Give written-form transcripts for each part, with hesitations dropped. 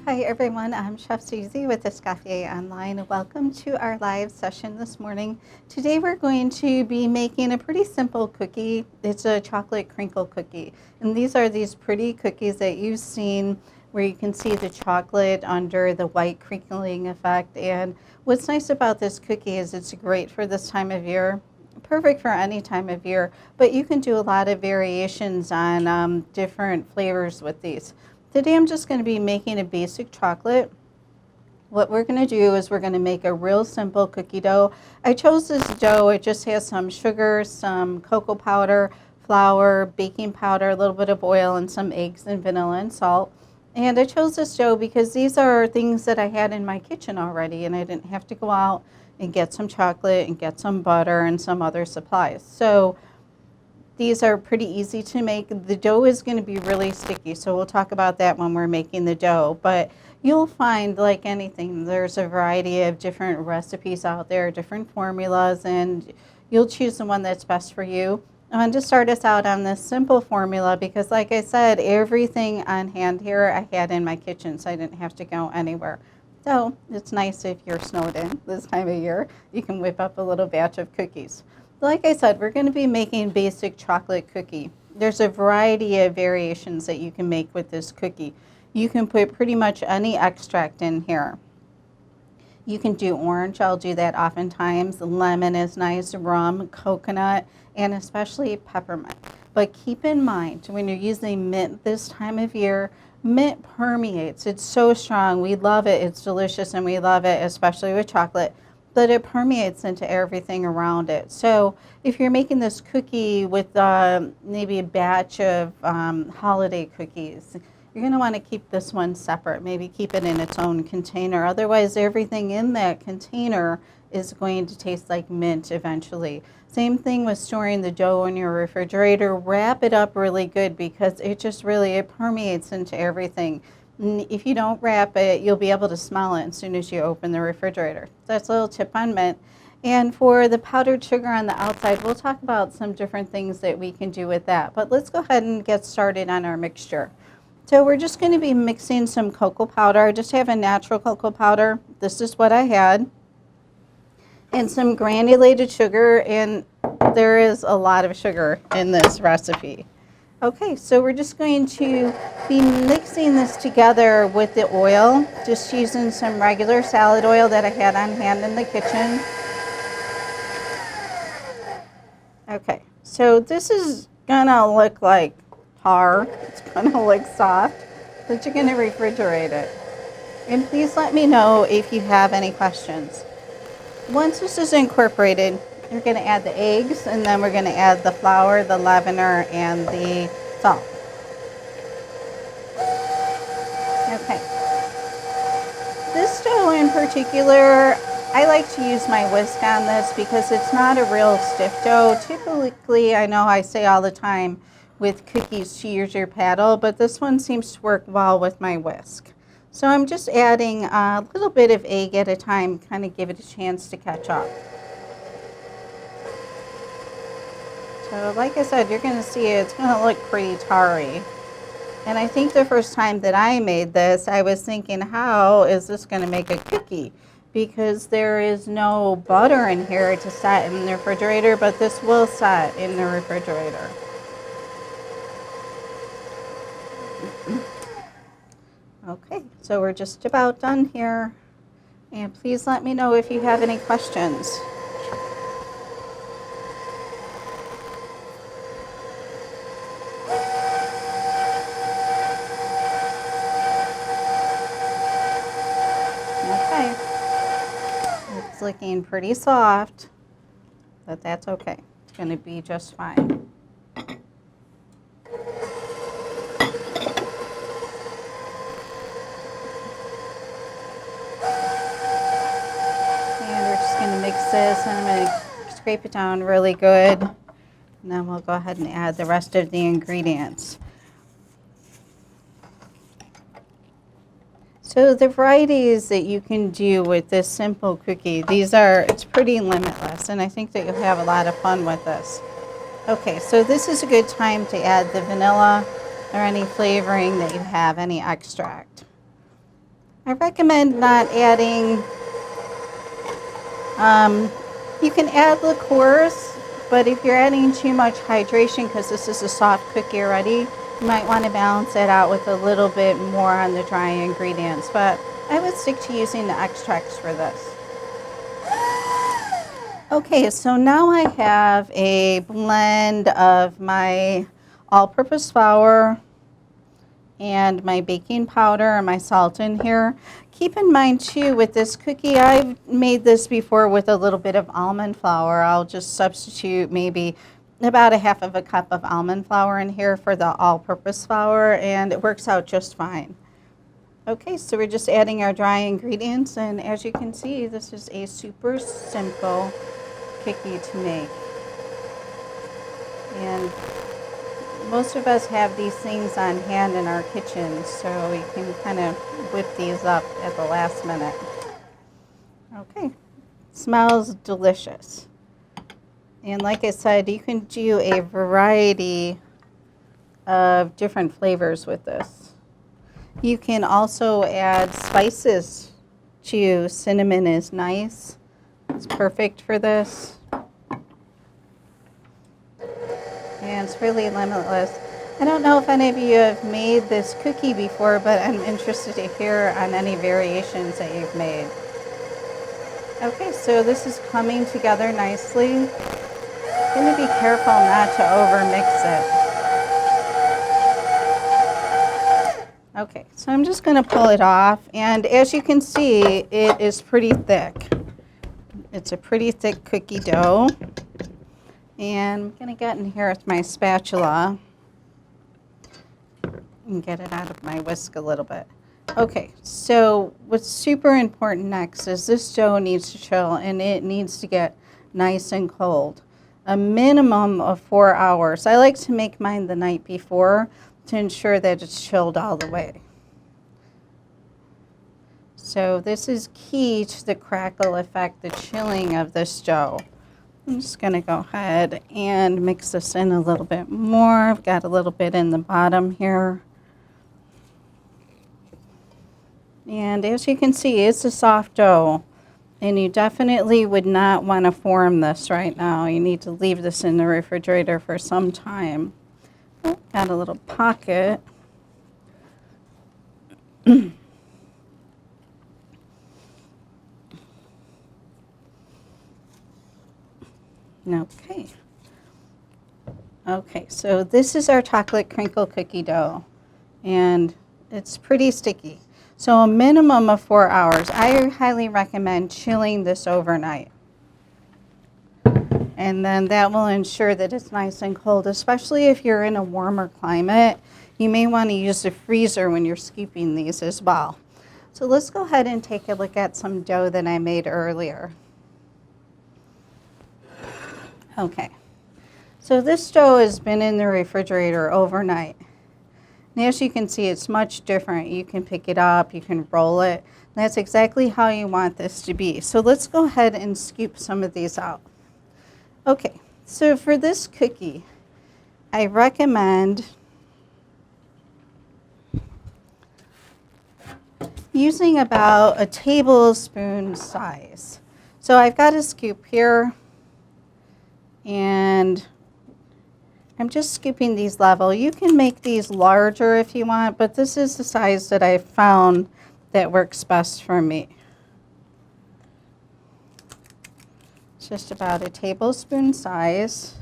Hi everyone, I'm Chef Susie with Escoffier Online. Welcome to our live session this morning. Today we're going to be making a pretty simple cookie. It's a chocolate crinkle cookie. And these are these pretty cookies that you've seen where you can see the chocolate under the white crinkling effect. And what's nice about this cookie is it's great for this time of year. Perfect for any time of year, but you can do a lot of variations on different flavors with these. Today I'm just going to be making a basic chocolate. What we're going to do is we're going to make a real simple cookie dough. I chose this dough. It just has some sugar, some cocoa powder, flour, baking powder, a little bit of oil, and some eggs and vanilla and salt. And I chose this dough because these are things that I had in my kitchen already, and I didn't have to go out and get some chocolate and get some butter and some other supplies. So these are pretty easy to make. The dough is going to be really sticky, so we'll talk about that when we're making the dough. But you'll find, like anything, there's a variety of different recipes out there, different formulas, and you'll choose the one that's best for you. I want to start us out on this simple formula because, like I said, everything on hand here I had in my kitchen, so I didn't have to go anywhere. So it's nice if you're snowed in this time of year. You can whip up a little batch of cookies. Like I said, we're going to be making basic chocolate cookie. There's a variety of variations that you can make with this cookie. You can put pretty much any extract in here. You can do orange. I'll do that oftentimes. Lemon is nice, rum, coconut, and especially peppermint. But keep in mind, when you're using mint this time of year, mint permeates. It's so strong. We love it. It's delicious, and we love it, especially with chocolate. But it permeates into everything around it. So if you're making this cookie with maybe a batch of holiday cookies, you're going to want to keep this one separate. Maybe keep it in its own container. Otherwise, everything in that container is going to taste like mint eventually. Same thing with storing the dough in your refrigerator. Wrap it up really good because it just really, it permeates into everything. If you don't wrap it, you'll be able to smell it as soon as you open the refrigerator. That's a little tip on mint. And for the powdered sugar on the outside, we'll talk about some different things that we can do with that. But let's go ahead and get started on our mixture. So we're just going to be mixing some cocoa powder. I just have a natural cocoa powder. This is what I had. And some granulated sugar, and there is a lot of sugar in this recipe. Okay, so we're just going to be mixing this together with the oil, just using some regular salad oil that I had on hand in the kitchen. Okay, so this is gonna look like tar. It's gonna look soft, but you're gonna refrigerate it. And please let me know if you have any questions. Once this is incorporated, we're going to add the eggs, and then we're going to add the flour, the leavener, and the salt. Okay. This dough in particular, I like to use my whisk on this because it's not a real stiff dough. Typically, I know I say all the time with cookies to use your paddle, but this one seems to work well with my whisk. So I'm just adding a little bit of egg at a time, kind of give it a chance to catch up. So like I said, you're going to see it's going to look pretty tarry. And I think the first time that I made this, I was thinking, how is this going to make a cookie? Because there is no butter in here to set in the refrigerator, but this will set in the refrigerator. Okay, so we're just about done here. And please let me know if you have any questions. Okay, it's looking pretty soft, but that's okay. It's going to be just fine. Mix this, and I'm going to scrape it down really good, and then we'll go ahead and add the rest of the ingredients. So the varieties that you can do with this simple cookie, it's pretty limitless, and I think that you'll have a lot of fun with this. Okay, so this is a good time to add the vanilla or any flavoring that you have, any extract. I recommend not adding, you can add liqueurs, but if you're adding too much hydration, because this is a soft cookie already, you might want to balance it out with a little bit more on the dry ingredients. But I would stick to using the extracts for this. Okay, so now I have a blend of my all-purpose flour and my baking powder and my salt in here. Keep in mind too, with this cookie, I've made this before with a little bit of almond flour. I'll just substitute maybe about a half of a cup of almond flour in here for the all-purpose flour, and it works out just fine. Okay, so we're just adding our dry ingredients, and as you can see, this is a super simple cookie to make. And most of us have these things on hand in our kitchens, so you can kind of whip these up at the last minute. Okay, smells delicious. And like I said, you can do a variety of different flavors with this. You can also add spices too. Cinnamon is nice. It's perfect for this. And it's really limitless. I don't know if any of you have made this cookie before, but I'm interested to hear on any variations that you've made. Okay, so this is coming together nicely. I'm going to be careful not to overmix it. Okay, so I'm just going to pull it off, and as you can see, it is pretty thick. It's a pretty thick cookie dough. And I'm going to get in here with my spatula and get it out of my whisk a little bit. Okay, so what's super important next is this dough needs to chill, and it needs to get nice and cold. A minimum of 4 hours. I like to make mine the night before to ensure that it's chilled all the way. So this is key to the crackle effect, the chilling of this dough. I'm just going to go ahead and mix this in a little bit more. I've got a little bit in the bottom here. And as you can see, it's a soft dough. And you definitely would not want to form this right now. You need to leave this in the refrigerator for some time. Oh, got a little pocket. Okay. Okay, so this is our chocolate crinkle cookie dough, and it's pretty sticky. So a minimum of 4 hours. I highly recommend chilling this overnight. And then that will ensure that it's nice and cold, especially if you're in a warmer climate. You may want to use the freezer when you're scooping these as well. So let's go ahead and take a look at some dough that I made earlier. Okay, so this dough has been in the refrigerator overnight. And as you can see, it's much different. You can pick it up, you can roll it. That's exactly how you want this to be. So let's go ahead and scoop some of these out. Okay, so for this cookie, I recommend using about a tablespoon size. So I've got a scoop here, and I'm just scooping these level. You can make these larger if you want, but this is the size that I found that works best for me. It's just about a tablespoon size.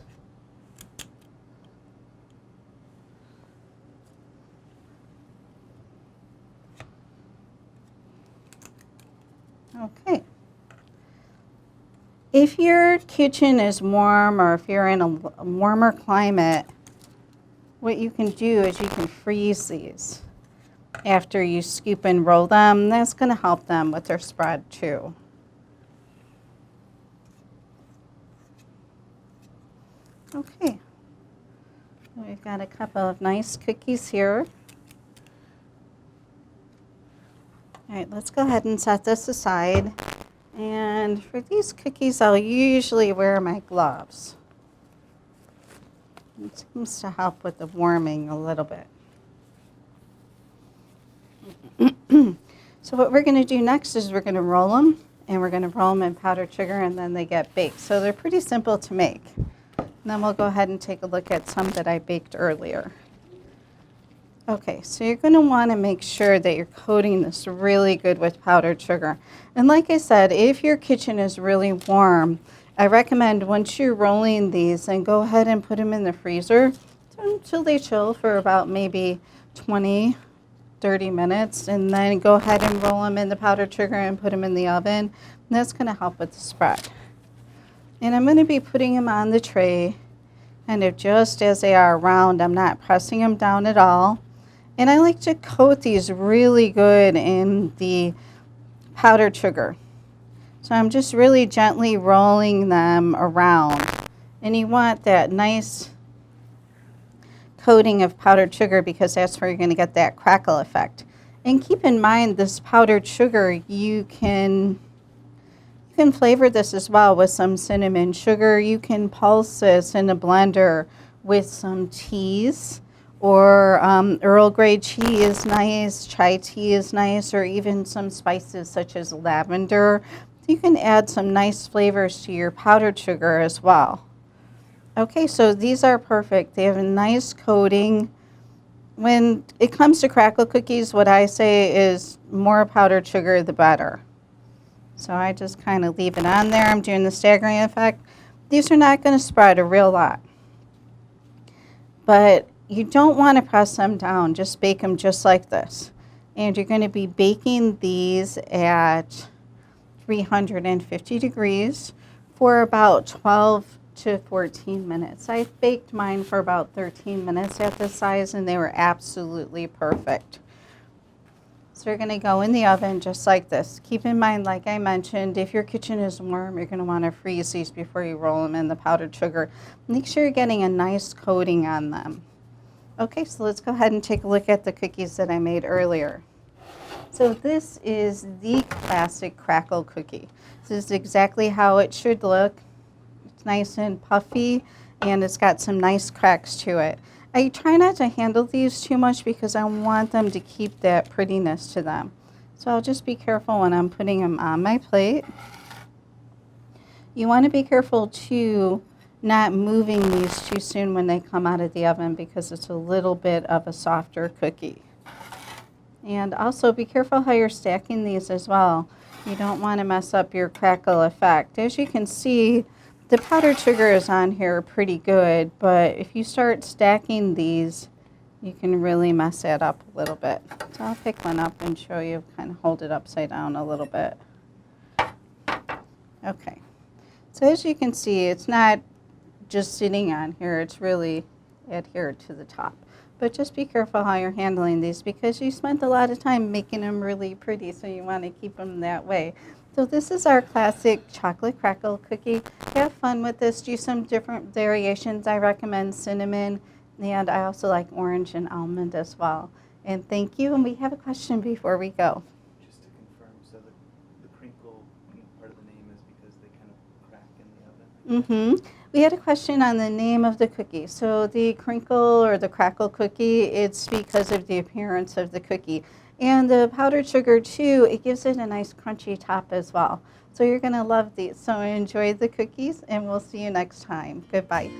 Okay. If your kitchen is warm, or if you're in a warmer climate, what you can do is you can freeze these after you scoop and roll them. That's going to help them with their spread too. Okay, we've got a couple of nice cookies here. All right, let's go ahead and set this aside. And for these cookies, I'll usually wear my gloves. It seems to help with the warming a little bit. So what we're going to do next is we're going to roll them, and we're going to roll them in powdered sugar, and then they get baked. So they're pretty simple to make. And then we'll go ahead and take a look at some that I baked earlier. Okay, so you're going to want to make sure that you're coating this really good with powdered sugar. And like I said, if your kitchen is really warm, I recommend once you're rolling these, then go ahead and put them in the freezer until they chill for about maybe 20, 30 minutes, and then go ahead and roll them in the powdered sugar and put them in the oven. And that's going to help with the spread. And I'm going to be putting them on the tray kind of just as they are round. I'm not pressing them down at all. And I like to coat these really good in the powdered sugar. So I'm just really gently rolling them around. And you want that nice coating of powdered sugar because that's where you're going to get that crackle effect. And keep in mind, this powdered sugar, you can flavor this as well with some cinnamon sugar. You can pulse this in a blender with some teas. Or Earl Grey tea is nice, chai tea is nice, or even some spices such as lavender. You can add some nice flavors to your powdered sugar as well. Okay, so these are perfect. They have a nice coating. When it comes to crackle cookies, what I say is more powdered sugar, the better. So I just kind of leave it on there. I'm doing the staggering effect. These are not going to spread a real lot. But you don't want to press them down. Just bake them just like this. And you're going to be baking these at 350 degrees for about 12 to 14 minutes. I baked mine for about 13 minutes at this size, and they were absolutely perfect. So you're going to go in the oven just like this. Keep in mind, like I mentioned, if your kitchen is warm, you're going to want to freeze these before you roll them in the powdered sugar. Make sure you're getting a nice coating on them. Okay, so let's go ahead and take a look at the cookies that I made earlier. So this is the classic crackle cookie. This is exactly how it should look. It's nice and puffy, and it's got some nice cracks to it. I try not to handle these too much because I want them to keep that prettiness to them. So I'll just be careful when I'm putting them on my plate. You want to be careful too, not moving these too soon when they come out of the oven because it's a little bit of a softer cookie. And also be careful how you're stacking these as well. You don't want to mess up your crackle effect. As you can see, the powdered sugar is on here pretty good, but if you start stacking these, you can really mess that up a little bit. So I'll pick one up and show you, kind of hold it upside down a little bit. Okay. So as you can see, it's not just sitting on here, it's really adhered to the top. But just be careful how you're handling these because you spent a lot of time making them really pretty, so you want to keep them that way. So this is our classic chocolate crackle cookie. Have fun with this. Do some different variations. I recommend cinnamon, and I also like orange and almond as well. And thank you, and we have a question before we go. Just to confirm, so the crinkle part of the name is because they kind of crack in the oven? Mm-hmm. We had a question on the name of the cookie. So the crinkle or the crackle cookie, it's because of the appearance of the cookie. And the powdered sugar too, it gives it a nice crunchy top as well. So you're going to love these. So enjoy the cookies, and we'll see you next time. Goodbye.